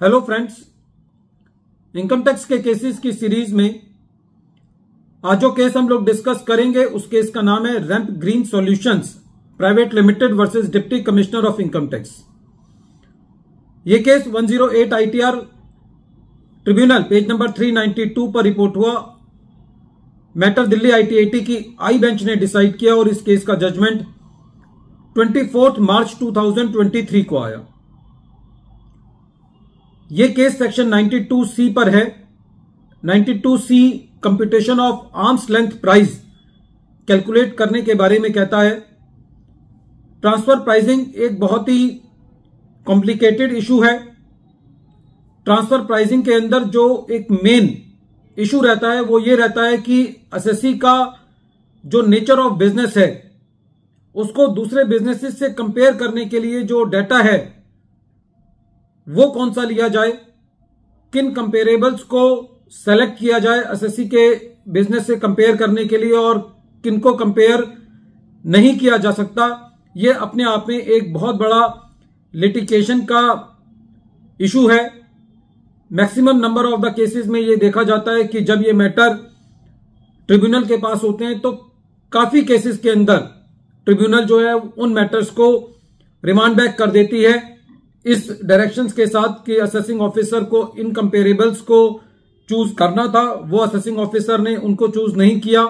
Hello friends, income tax के cases की series में आज जो केस हम लोग डिस्कस करेंगे उस केस का नाम है ramp green solutions private limited versus deputy commissioner of income tax. यह case 108 ITR tribunal page number 392 पर रिपोर्ट हुआ। मैटर दिल्ली आईटीएटी की आई बेंच ने डिसाइड किया और इस केस का जजमेंट 24 मार्च 2023 को आया। यह केस सेक्शन 92C पर है। 92C computation of arms length price calculate करने के बारे में कहता है। ट्रांसफर प्राइसिंग एक बहुत ही कॉम्प्लिकेटेड इशू है। ट्रांसफर प्राइसिंग के अंदर जो एक मेन इशू रहता है वो ये रहता है कि एसएससी का जो नेचर ऑफ बिजनेस है उसको दूसरे बिजनेसेस से कंपेयर करने के लिए जो डाटा है वो कौन सा लिया जाए, किन कंपेरेबल्स को सेलेक्ट किया जाए एसएससी के बिजनेस से कंपेयर करने के लिए और किन को कंपेयर नहीं किया जा सकता। ये अपने आप में एक बहुत बड़ा लिटिगेशन का इशू है। Maximum number of the cases में ये देखा जाता है कि जब ये मैटर ट्रिब्यूनल के पास होते हैं तो काफी केसेस के अंदर ट्रिब्यूनल जो है उन मैटर्स को रिमांड बैक कर देती है इस डायरेक्शंस के साथ कि असेसिंग ऑफिसर को इन कंपेरेबल्स को चूज करना था, वो असेसिंग ऑफिसर ने उनको चूज नहीं किया,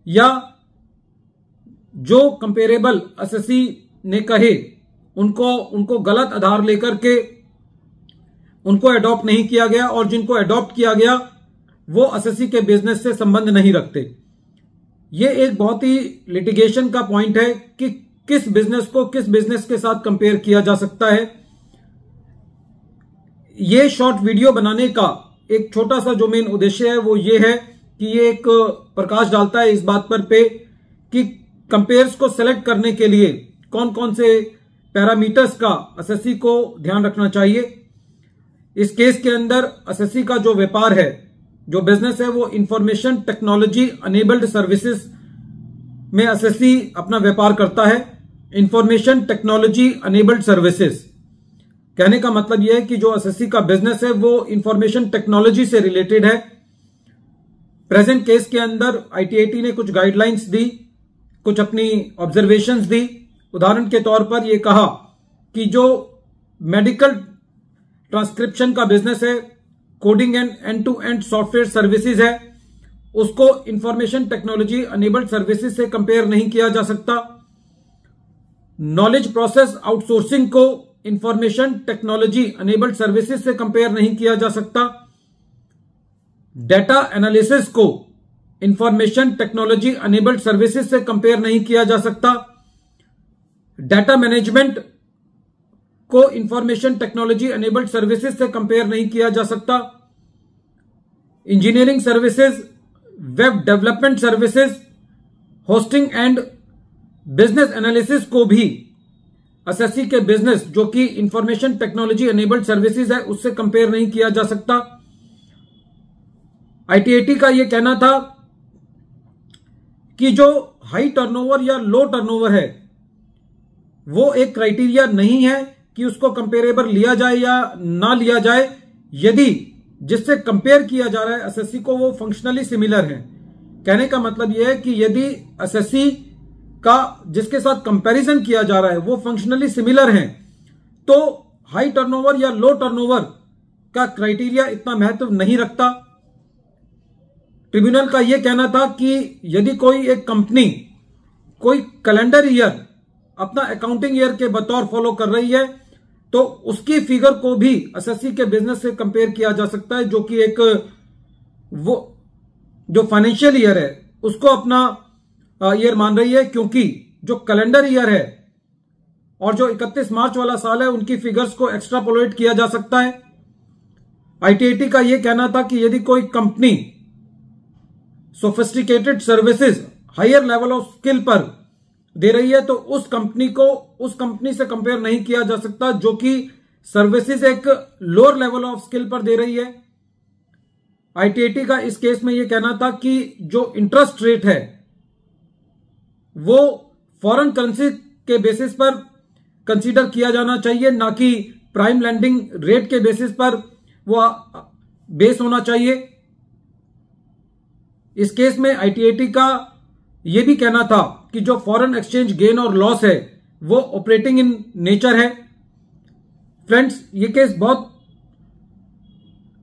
या जो कंपेरेबल एसएससी ने कहे उनको गलत आधार लेकर के उनको एडॉप्ट नहीं किया गया और जिनको एडॉप्ट किया गया वो एसएससी के बिजनेस से संबंध नहीं रखते। ये एक बहुत ही लिटिगेशन का पॉइंट है कि किस बिजनेस को किस बिजनेस के साथ कंपेयर किया जा सकता है। ये शॉर्ट वीडियो बनाने का एक छोटा सा जो मेन उद्देश्य है वो ये है कि ये एक प्रकाश डालता है इस बात पर पे कि कंपेयर्स को सेलेक्ट करने के लिए कौन कौन से पैरामीटर्स का एसएससी को ध्यान रखना चाहिए। इस केस के अंदर एसएससी का जो व्यापार है, जो बिजनेस है, वो इंफॉर्मेशन टेक्नोलॉजी अनेबल्ड सर्विसेज में एसएससी अपना व्यापार करता है। इंफॉर्मेशन टेक्नोलॉजी अनेबल्ड सर्विसेज कहने का मतलब यह है कि जो एसएससी का बिजनेस है वो इंफॉर्मेशन टेक्नोलॉजी से रिलेटेड है। प्रेजेंट केस के अंदर आईटीएटी ने कुछ गाइडलाइंस दी, कुछ अपनी ऑब्जर्वेशंस दी। उदाहरण के तौर पर यह कहा कि जो मेडिकल ट्रांसक्रिप्शन का बिजनेस है, coding and end to end software services है, उसको इंफॉर्मेशन टेक्नोलॉजी अनेबल्ड सर्विसेज से कंपेयर नहीं किया जा सकता। नॉलेज प्रोसेस आउटसोर्सिंग को इंफॉर्मेशन टेक्नोलॉजी अनेबल्ड सर्विसेज से कंपेयर नहीं किया जा सकता। डेटा एनालिसिस को इंफॉर्मेशन टेक्नोलॉजी अनेबल्ड सर्विसेज से कंपेयर नहीं किया जा सकता। डेटा मैनेजमेंट को इंफॉर्मेशन टेक्नोलॉजी अनेबल्ड सर्विसेज से कंपेयर नहीं किया जा सकता। Engineering services, web development services, hosting and business analysis को भी एसएससी के बिजनेस जो कि इंफॉर्मेशन टेक्नोलॉजी अनेबल्ड सर्विसेज है उससे कंपेयर नहीं किया जा सकता। आईटीएटी का यह कहना था कि जो हाई टर्नओवर या लो टर्नओवर है वो एक क्राइटेरिया नहीं है कि उसको कंपेरेबल लिया जाए या ना लिया जाए यदि जिससे कंपेयर किया जा रहा है एसएससी को वो फंक्शनली सिमिलर है। कहने का मतलब यह है कि यदि एसएससी का जिसके साथ कंपैरिजन किया जा रहा है वो फंक्शनली सिमिलर हैं तो हाई टर्नओवर या लो टर्नओवर का क्राइटेरिया इतना महत्व नहीं रखता। ट्रिब्यूनल का यह कहना था कि यदि कोई एक कंपनी कोई कैलेंडर ईयर अपना अकाउंटिंग ईयर के बतौर फॉलो कर रही है तो उसकी फिगर को भी एसएससी के बिजनेस से कंपेयर किया जा सकता है, जो कि एक वो जो फाइनेंशियल ईयर है उसको अपना ईयर मान रही है, क्योंकि जो कैलेंडर ईयर है और जो 31 मार्च वाला साल है उनकी फिगर्स को एक्स्ट्रापोलेट किया जा सकता है। आईटीएटी का यह कहना था कि यदि कोई company sophisticated services higher level of skill पर दे रही है तो उस कंपनी को उस कंपनी से कंपेयर नहीं किया जा सकता जो कि सर्विसेज एक लोअर लेवल ऑफ स्किल पर दे रही है। आईटीएटी का इस केस में यह कहना था कि जो इंटरेस्ट रेट है वो फॉरेन करेंसी के बेसिस पर कंसीडर किया जाना चाहिए, ना कि प्राइम लैंडिंग रेट के बेसिस पर वो बेस होना चाहिए। इस केस में आईटीएटी का यह भी कहना था कि जो फॉरेन एक्सचेंज गेन और लॉस है वो ऑपरेटिंग इन नेचर है। फ्रेंड्स, ये केस बहुत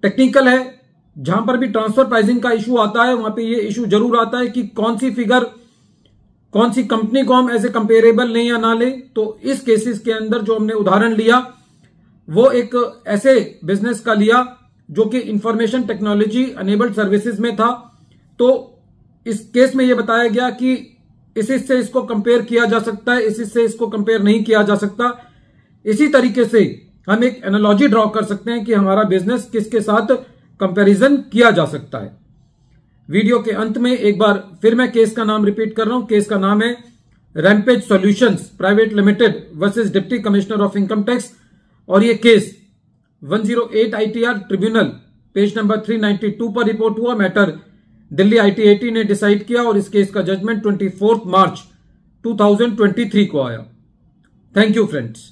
टेक्निकल है। जहां पर भी ट्रांसफर प्राइसिंग का इशू आता है वहां पे ये इशू जरूर आता है कि कौन सी फिगर कौन सी कंपनी को हम ऐसे कंपेरेबल लें या ना लें। तो इस केसेस के अंदर जो हमने उदाहरण लिया वो एक ऐसे बिजनेस का लिया जो कि इंफॉर्मेशन टेक्नोलॉजी अनेबल्ड सर्विसेज में था। तो इस केस में यह बताया गया कि इस से इसको कंपेयर किया जा सकता है, इस से इसको कंपेयर नहीं किया जा सकता। इसी तरीके से हम एक एनालॉजी ड्रॉ कर सकते हैं कि हमारा बिजनेस किसके साथ कंपैरिजन किया जा सकता है। वीडियो के अंत में एक बार फिर मैं केस का नाम रिपीट कर रहा हूं। केस का नाम है rampage solutions private limited versus deputy commissioner of income tax और ये case 108 ITR tribunal page number 392 पर रिपोर्ट हुआ। मैटर दिल्ली आईटीएटी ने डिसाइड किया और इस केस का जजमेंट 24 मार्च 2023 को आया। Thank you friends.